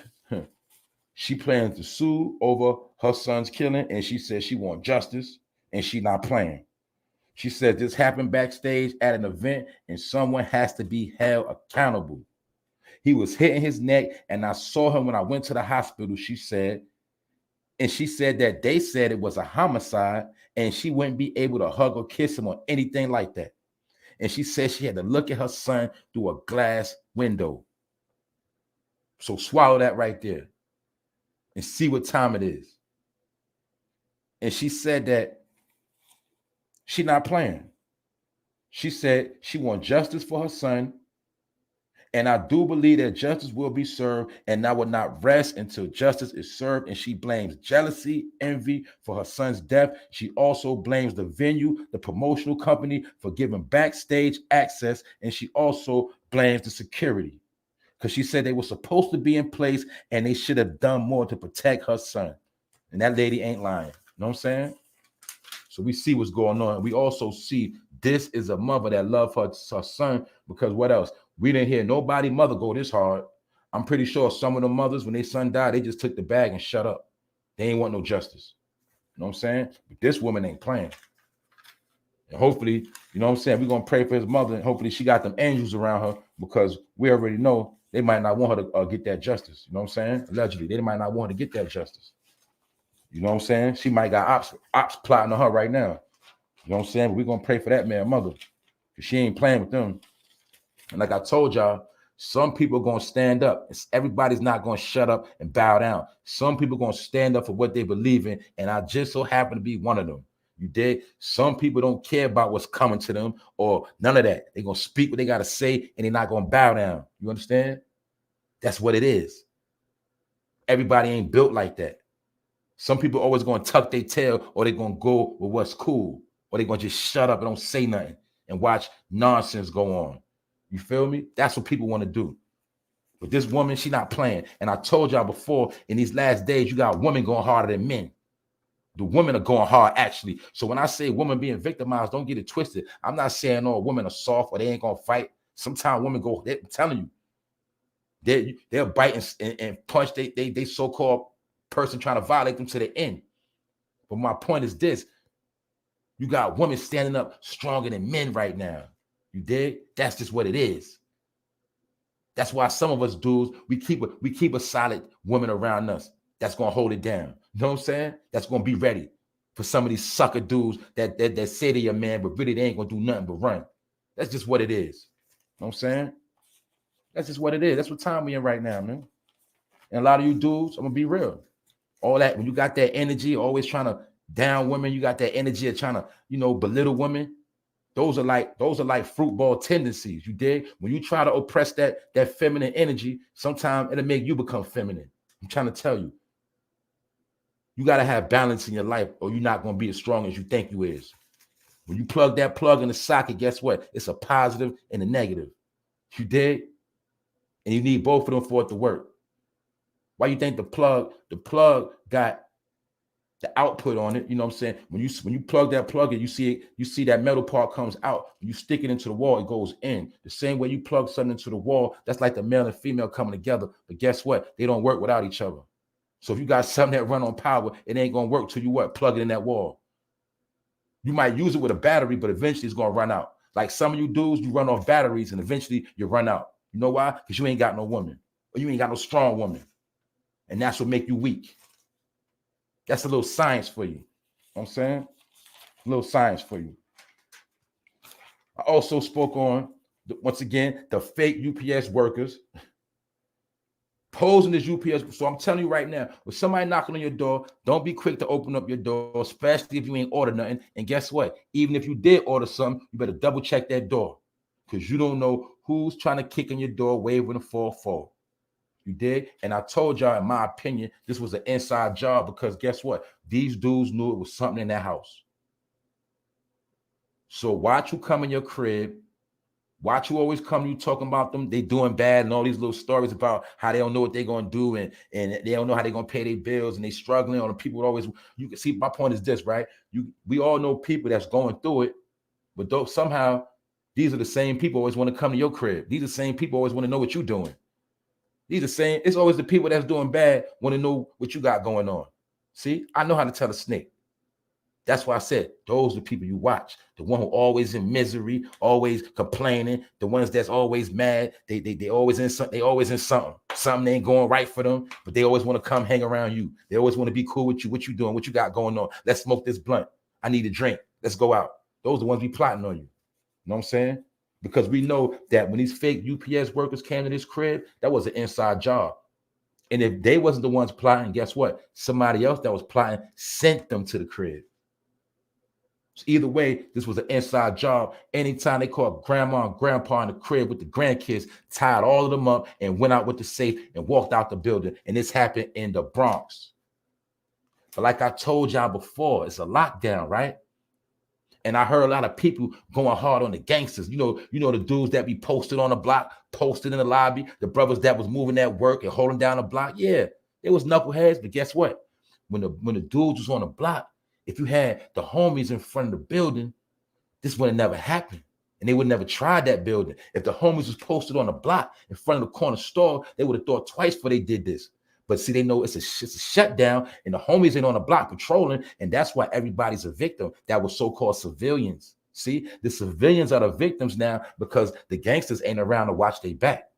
she plans to sue over her son's killing, and she says she wants justice, and she not playing. She said this happened backstage at an event, and someone has to be held accountable. He was hitting his neck, and I saw him when I went to the hospital, she said. And she said that they said it was a homicide, and she wouldn't be able to hug or kiss him or anything like that. And she said she had to look at her son through a glass window. So swallow that right there and see what time it is. And she said that she's not playing. She said she wants justice for her son. And I do believe that justice will be served, and I will not rest until justice is served. And she blames jealousy, envy for her son's death. She also blames the venue, the promotional company, for giving backstage access. And she also blames the security, because she said they were supposed to be in place and they should have done more to protect her son. And that lady ain't lying. You know what I'm saying? So we see what's going on. We also see this is a mother that loves her son, because what else? We didn't hear nobody mother go this hard. I'm pretty sure some of the mothers, when their son died, they just took the bag and shut up. They ain't want no justice. You know what I'm saying? But this woman ain't playing. And hopefully, you know what I'm saying, we're going to pray for his mother, and hopefully she got them angels around her, because we already know they might not want her to get that justice. You know what I'm saying? Allegedly, they might not want her to get that justice. You know what I'm saying? She might got ops plotting on her right now. You know what I'm saying? But we're going to pray for that man mother, because she ain't playing with them. And like I told y'all, some people are going to stand up. Everybody's not going to shut up and bow down. Some people are going to stand up for what they believe in, and I just so happen to be one of them. You dig? Some people don't care about what's coming to them or none of that. They're going to speak what they got to say, and they're not going to bow down. You understand? That's what it is. Everybody ain't built like that. Some people always going to tuck their tail, or they're going to go with what's cool, or they're going to just shut up and don't say nothing and watch nonsense go on. You feel me? That's what people want to do. But this woman, she not playing. And I told y'all before, in these last days, you got women going harder than men. The women are going hard, actually. So when I say women being victimized, don't get it twisted. I'm not saying all women are soft or they ain't going to fight. Sometimes women go, I'm telling you, they'll bite and punch they so-called person trying to violate them to the end. But my point is this. You got women standing up stronger than men right now. You dig? That's just what it is. That's why some of us dudes, we keep a solid woman around us that's gonna hold it down. You know what I'm saying? That's gonna be ready for some of these sucker dudes that say they're your man, but really they ain't gonna do nothing but run. That's just what it is. You know what I'm saying? That's just what it is. That's what time we in right now, man. And a lot of you dudes, I'm gonna be real. All that, when you got that energy, always trying to down women, you got that energy of trying to, belittle women. Those are like fruitball tendencies. You dig? When you try to oppress that feminine energy, sometimes it'll make you become feminine. I'm trying to tell you. You got to have balance in your life, or you're not going to be as strong as you think you is. When you plug that plug in the socket, guess what? It's a positive and a negative. You dig? And you need both of them for it to work. Why you think the plug got the output on it? You know what I'm saying? When you plug that plug in, you see that metal part comes out. When you stick it into the wall, it goes in. The same way you plug something into the wall, that's like the male and female coming together. But guess what? They don't work without each other. So if you got something that run on power, it ain't gonna work till you plug it in that wall. You might use it with a battery, but eventually it's gonna run out. Like some of you dudes, you run off batteries and eventually you run out. You know why? Because you ain't got no woman, or you ain't got no strong woman. And that's what make you weak. That's a little science for you. You know what I'm saying? A little science for you. I also spoke on, once again, the fake UPS workers posing as UPS. So I'm telling you right now, with somebody knocking on your door, don't be quick to open up your door, especially if you ain't ordered nothing. And guess what? Even if you did order something, you better double check that door, because you don't know who's trying to kick in your door, waving a 4-4. You did? And I told y'all, in my opinion, this was an inside job, because guess what? These dudes knew it was something in that house. So watch you come in your crib. Watch you always come, you talking about them, they doing bad, and all these little stories about how they don't know what they're going to do, and they don't know how they're going to pay their bills, and they struggling. Or the people always, you can see, my point is this, right? We all know people that's going through it, but somehow these are the same people always want to come to your crib. These are the same people always want to know what you're doing. These are saying, it's always the people that's doing bad want to know what you got going on. See, I know how to tell a snake. That's why I said those are the people you watch. The one who always in misery, always complaining, the ones that's always mad. They always in something. They always in something. Something ain't going right for them, but they always want to come hang around you. They always want to be cool with you. What you doing? What you got going on? Let's smoke this blunt. I need a drink. Let's go out. Those are the ones be plotting on you. You know what I'm saying? Because we know that when these fake UPS workers came to this crib, that was an inside job. And if they wasn't the ones plotting, guess what? Somebody else that was plotting sent them to the crib. So either way, this was an inside job. Anytime they caught grandma and grandpa in the crib with the grandkids, tied all of them up and went out with the safe and walked out the building. And this happened in the Bronx. But like I told y'all before, it's a lockdown, right? And I heard a lot of people going hard on the gangsters. You know the dudes that be posted on the block, posted in the lobby, the brothers that was moving that work and holding down the block. Yeah, it was knuckleheads, but guess what? When the dudes was on the block, if you had the homies in front of the building, this would have never happened. And they would never tried that building. If the homies was posted on the block in front of the corner store, they would have thought twice before they did this. But see, they know it's a shutdown, and the homies ain't on the block patrolling, and that's why everybody's a victim. That was so-called civilians. See, the civilians are the victims now because the gangsters ain't around to watch their back.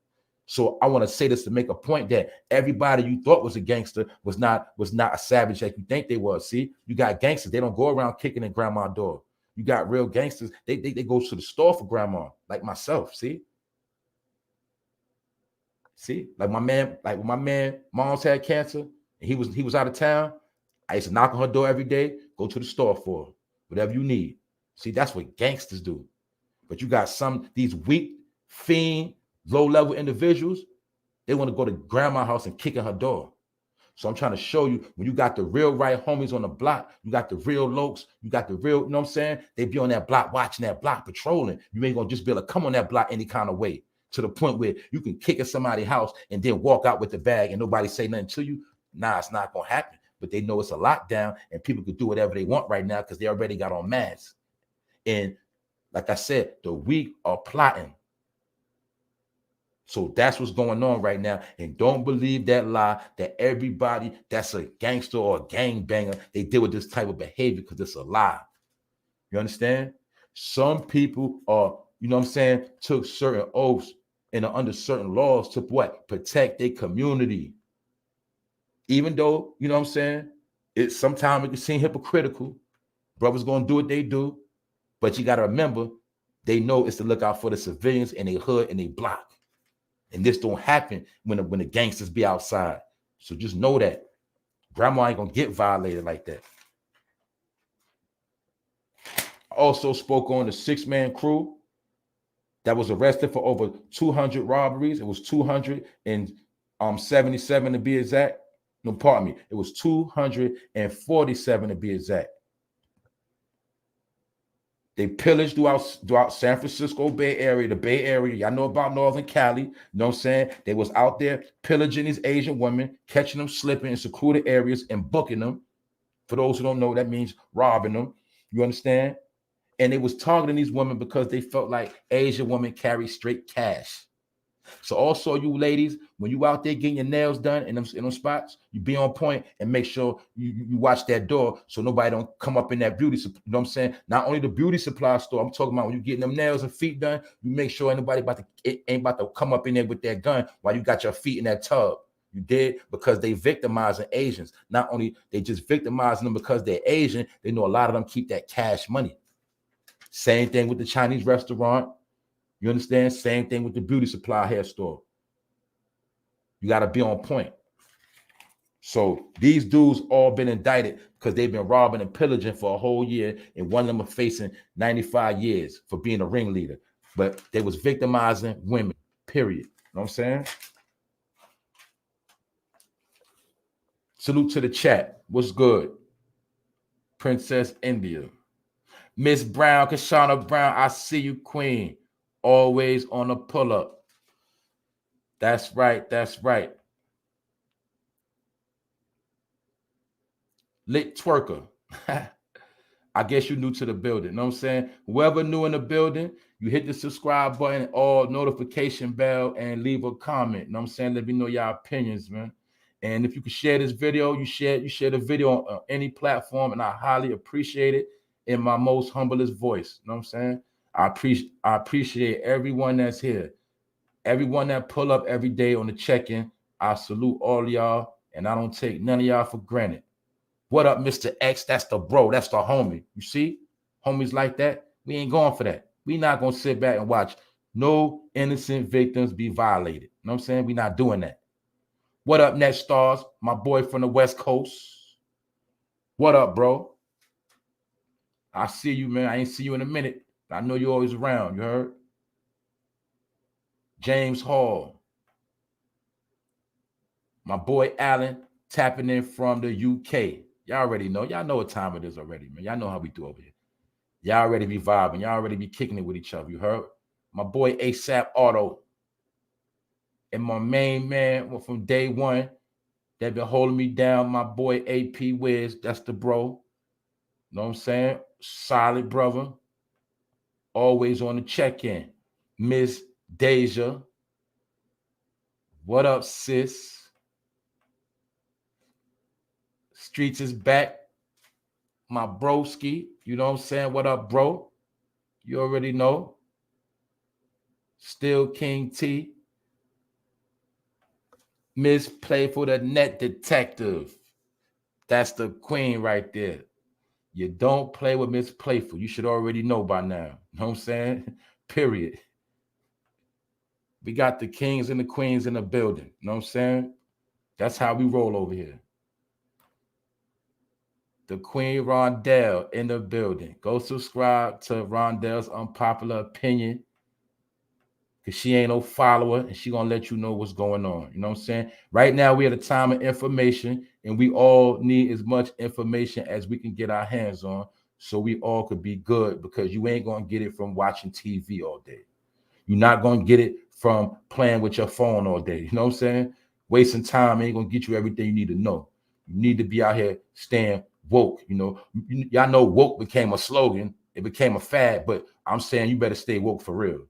So I want to say this to make a point that everybody you thought was a gangster was not a savage like you think they was. See, you got gangsters, they don't go around kicking in grandma's door. You got real gangsters, they go to the store for grandma, like myself. See, like my man, when my man mom's had cancer and he was out of town, I used to knock on her door every day, go to the store for her, whatever you need. See, that's what gangsters do. But you got these weak, fiend, low-level individuals, they want to go to grandma's house and kick in her door. So I'm trying to show you, when you got the real right homies on the block, you got the real lokes, you got the real, you know what I'm saying? They be on that block, watching that block, patrolling. You ain't going to just be able to come on that block any kind of way. to the point where you can kick in somebody's house and then walk out with the bag and nobody say nothing to you. Nah, it's not gonna happen. But they know it's a lockdown and people can do whatever they want right now because they already got on masks. And like I said, the weak are plotting. So that's what's going on right now. And don't believe that lie that everybody that's a gangster or a gangbanger, they deal with this type of behavior because it's a lie. You understand? Some people are, you know what I'm saying, took certain oaths and are under certain laws to what? Protect their community. Even though, you know what I'm saying, it's sometimes it can seem hypocritical. Brothers gonna do what they do, but you gotta remember, they know it's to look out for the civilians in their hood and they block. And this don't happen when the gangsters be outside. So just know that. Grandma ain't gonna get violated like that. I also spoke on the 6-man crew that was arrested for over 200 robberies. It was 277 to be exact. No, pardon me. It was 247 to be exact. They pillaged throughout San Francisco Bay Area, the Bay Area. Y'all know about Northern Cali. You know what I'm saying? They was out there pillaging these Asian women, catching them slipping in secluded areas and booking them. For those who don't know, that means robbing them. You understand? And they was targeting these women because they felt like Asian women carry straight cash. So also, you ladies, when you out there getting your nails done in them spots, you be on point and make sure you watch that door so nobody don't come up in that beauty. You know what I'm saying? Not only the beauty supply store, I'm talking about when you getting them nails and feet done, you make sure anybody ain't about to come up in there with that gun while you got your feet in that tub. You did, because they victimizing Asians. Not only they just victimizing them because they're Asian, they know a lot of them keep that cash money. Same thing with the Chinese restaurant. You understand? Same thing with the beauty supply hair store. You got to be on point. So these dudes all been indicted because they've been robbing and pillaging for a whole year, and one of them are facing 95 years for being a ringleader. But they was victimizing women, period. You know what I'm saying? Salute to the chat. What's good? Princess India. Miss Brown, Kashana Brown, I see you, queen. Always on a pull-up. That's right. That's right. Lit twerker. I guess you're new to the building. You know what I'm saying? Whoever new in the building, you hit the subscribe button or notification bell and leave a comment. You know what I'm saying? Let me know your opinions, man. And if you can share this video, you share the video on any platform, and I highly appreciate it in my most humblest voice. You know what I'm saying? I appreciate everyone that's here. Everyone that pull up every day on the check-in. I salute all y'all, and I don't take none of y'all for granted. What up, Mr. X? That's the bro. That's the homie. You see? Homies like that, we ain't going for that. We not going to sit back and watch no innocent victims be violated. You know what I'm saying? We not doing that. What up, Net Stars? My boy from the West Coast. What up, bro? I see you, man. I ain't see you in a minute. I know you're always around. You heard? James Hall. My boy Allen tapping in from the UK. Y'all already know. Y'all know what time it is already, man. Y'all know how we do over here. Y'all already be vibing. Y'all already be kicking it with each other. You heard? My boy ASAP Auto. And my main man from day one that been holding me down, my boy AP Wiz. That's the bro. Know what I'm saying? Solid brother. Always on the check-in. Miss Deja. What up, sis? Streets is back. My broski. You know what I'm saying? What up, bro? You already know. Still King T. Miss Playful, the Net Detective. That's the queen right there. You don't play with Miss Playful. You should already know by now. You know what I'm saying? Period. We got the kings and the queens in the building. You know what I'm saying? That's how we roll over here. The Queen Rondell in the building. Go subscribe to Rondell's Unpopular Opinion, because she ain't no follower, and she gonna let you know what's going on. You know what I'm saying? Right now, we're at a time of information, and we all need as much information as we can get our hands on, so we all could be good, because you ain't gonna get it from watching TV all day. You're not gonna get it from playing with your phone all day. You know what I'm saying? Wasting time ain't gonna get you everything you need to know. You need to be out here staying woke. You know, y'all know woke became a slogan. It became a fad, but I'm saying you better stay woke for real.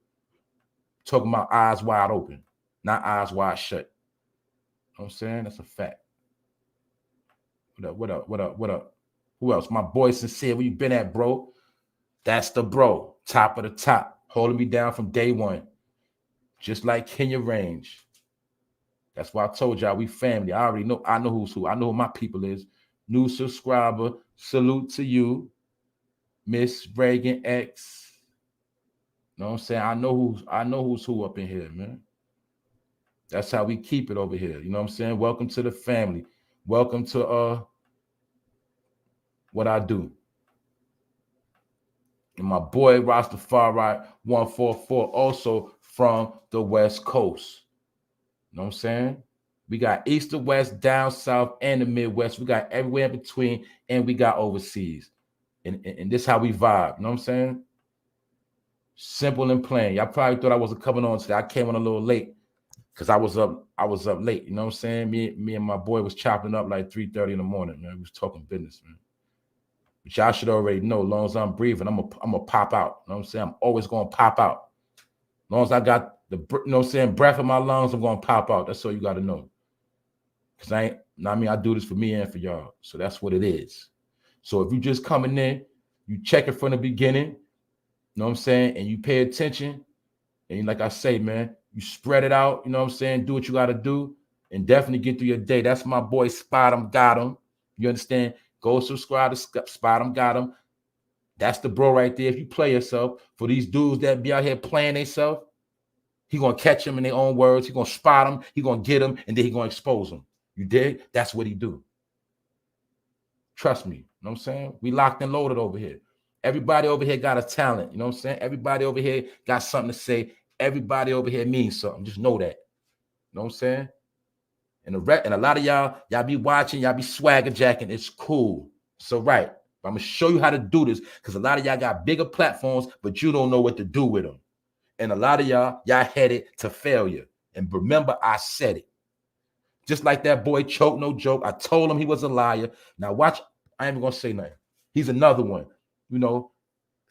Talking about eyes wide open, not eyes wide shut. You know what I'm saying? That's a fact. What up? What up? What up? What up? Who else? My boy Sincere. Where you been at, bro? That's the bro. Top of the top. Holding me down from day one. Just like Kenya Range. That's why I told y'all we family. I already know. I know who's who. I know who my people is. New subscriber. Salute to you. Miss Reagan X. You know what I'm saying? I know who's who up in here, man. That's how we keep it over here. You know what I'm saying? Welcome to the family. Welcome to what I do. And my boy Rastafari 144, also from the West Coast. You know what I'm saying? We got east to west, down south, and the Midwest. We got everywhere in between, and we got overseas. And this how we vibe. You know what I'm saying? Simple and plain. Y'all probably thought I wasn't coming on today. I came on a little late because I was up late. You know what I'm saying? Me and my boy was chopping up like 3:30 in the morning, man. We was talking business, man. But y'all should already know, as long as I'm breathing, I'm a pop out. You know what I'm saying? I'm always going to pop out. As long as I got the, you know what I'm saying, breath in my lungs, I'm going to pop out. That's all you got to know. Because I do this for me and for y'all. So that's what it is. So if you just coming in, you check it from the beginning, you know what I'm saying, and you pay attention, and like I say, man, you spread it out, you know what I'm saying, do what you got to do, and definitely get through your day. That's my boy, Spot him, got him. You understand? Go subscribe to Spot him, got him. That's the bro right there. If you play yourself, for these dudes that be out here playing themselves, he going to catch them in their own words. He going to spot them. He going to get them, and then he going to expose them. You dig? That's what he do. Trust me. You know what I'm saying? We locked and loaded over here. Everybody over here got a talent. You know what I'm saying? Everybody over here got something to say. Everybody over here means something. Just know that. You know what I'm saying? And a lot of y'all be watching, y'all be swagger jacking. It's cool. So right. I'm going to show you how to do this because a lot of y'all got bigger platforms, but you don't know what to do with them. And a lot of y'all headed to failure. And remember, I said it. Just like that boy Choke No Joke. I told him he was a liar. Now watch, I ain't even going to say nothing. He's another one, you know,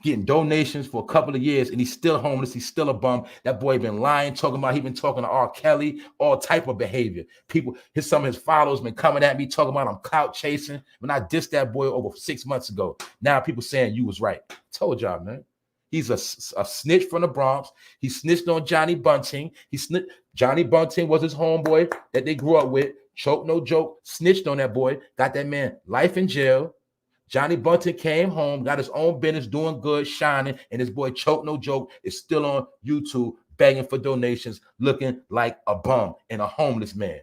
getting donations for a couple of years, and he's still homeless. He's still a bum. That boy been lying, talking about he been talking to R. Kelly, all type of behavior. People, some of his followers been coming at me, talking about I'm clout chasing. When I dissed that boy over 6 months ago, now people saying you was right. I told y'all, man. He's a snitch from the Bronx. He snitched on Johnny Bunting. Johnny Bunting was his homeboy that they grew up with. Choke No Joke, snitched on that boy, got that man life in jail. Johnny Bunting came home, got his own business, doing good, shining, and his boy Choke No Joke is still on YouTube begging for donations, looking like a bum and a homeless man.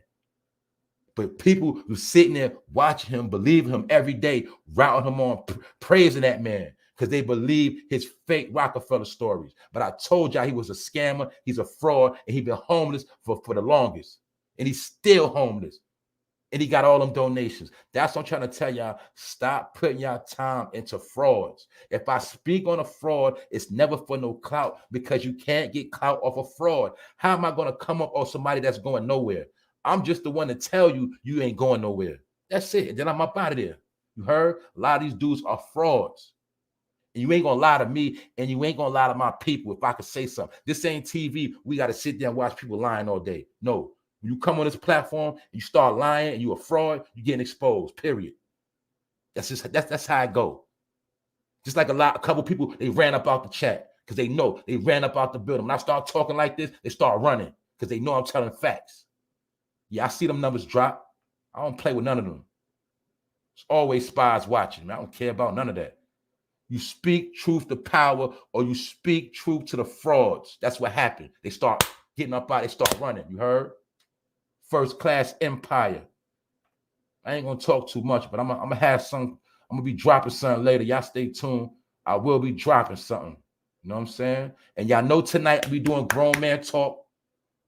But people who sitting there watching him, believing him every day, routing him on, praising that man because they believe his fake Rockefeller stories. But I told y'all he was a scammer, he's a fraud, and he's been homeless for the longest. And he's still homeless. And he got all them donations. That's what I'm trying to tell y'all. Stop putting y'all time into frauds. If I speak on a fraud, it's never for no clout because you can't get clout off a fraud. How am I going to come up on somebody that's going nowhere? I'm just the one to tell you you ain't going nowhere. That's it. And then I'm up out of there. You heard? A lot of these dudes are frauds. And you ain't going to lie to me, and you ain't going to lie to my people if I could say something. This ain't TV. We got to sit there and watch people lying all day. No. When you come on this platform and you start lying and you a fraud, you're getting exposed, period. That's how it go. Just like a couple people, they ran up out the chat because they know they ran up out the building. When I start talking like this, they start running because they know I'm telling facts. Yeah, I see them numbers drop. I don't play with none of them. There's always spies watching, man. I don't care about none of that. You speak truth to power or you speak truth to the frauds. That's what happened. They start getting up out, they start running. You heard? First class empire. I ain't gonna talk too much, but I'm gonna have some. I'm gonna be dropping something later. Y'all stay tuned. I will be dropping something. You know what I'm saying? And y'all know tonight we doing grown man talk.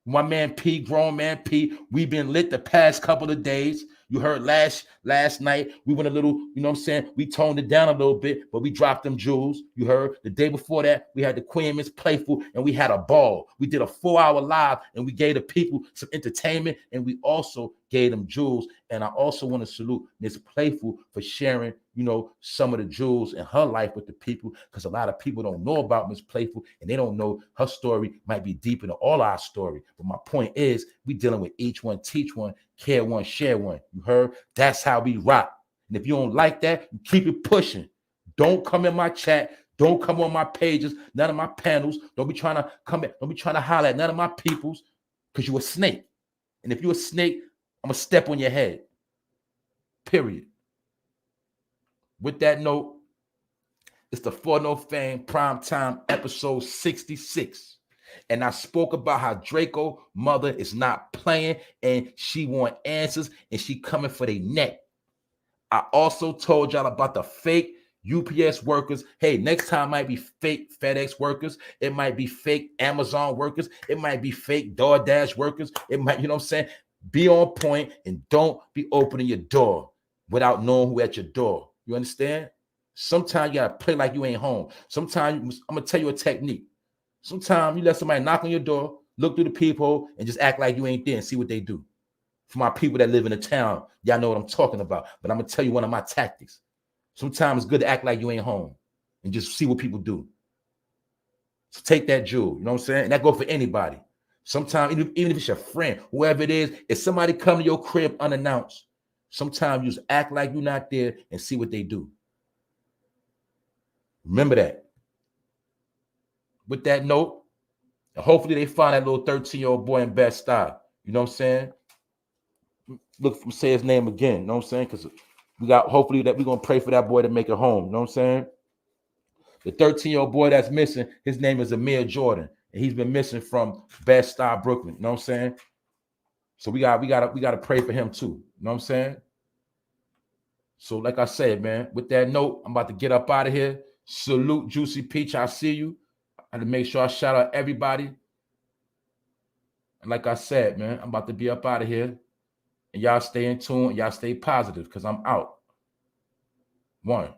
My man P, grown man P. We've been lit the past couple of days. You heard last night, we went a little, you know what I'm saying? We toned it down a little bit, but we dropped them jewels. You heard the day before that, we had the Queen Miss Playful, and we had a ball. We did a 4-hour live, and we gave the people some entertainment, and we also gave them jewels. And I also want to salute Miss Playful for sharing, you know, some of the jewels in her life with the people, because a lot of people don't know about Miss Playful, and they don't know her story might be deeper than all our story. But my point is, we dealing with each one, teach one, care one, share one. You heard? That's how we rock. And if you don't like that, you keep it pushing. Don't come in my chat. Don't come on my pages, none of my panels. Don't be trying to come at, don't be trying to holler at none of my peoples, because you a snake. And if you a snake, I'm going to step on your head. Period. With that note, it's the 4NOFAME Primetime episode 66. And I spoke about how Draco mother is not playing and she want answers and she coming for their neck. I also told y'all about the fake UPS workers. Hey, next time might be fake FedEx workers. It might be fake Amazon workers. It might be fake DoorDash workers. It might, you know what I'm saying? Be on point and don't be opening your door without knowing who at your door. You understand? Sometimes you gotta play like you ain't home. Sometimes I'm gonna tell you a technique. Sometimes you let somebody knock on your door, look through the peephole, and just act like you ain't there and see what they do. For my people that live in the town, y'all know what I'm talking about. But I'm gonna tell you one of my tactics. Sometimes it's good to act like you ain't home and just see what people do. So take that jewel, you know what I'm saying? And that go for anybody. Sometimes, even if it's your friend, whoever it is, if somebody come to your crib unannounced, sometimes you just act like you're not there and see what they do. Remember that. With that note, hopefully they find that little 13-year-old boy in best style. You know what I'm saying? Look, say his name again. You know what I'm saying? Because we got, hopefully that we're going to pray for that boy to make it home. You know what I'm saying? The 13-year-old boy that's missing, his name is Amir Jordan. And he's been missing from Best Style, Brooklyn. You know what I'm saying? So we got to pray for him too. You know what I'm saying? So like I said, man, with that note, I'm about to get up out of here. Salute Juicy Peach. I see you. I had to make sure I shout out everybody. And like I said, man, I'm about to be up out of here. And y'all stay in tune. Y'all stay positive because I'm out. One.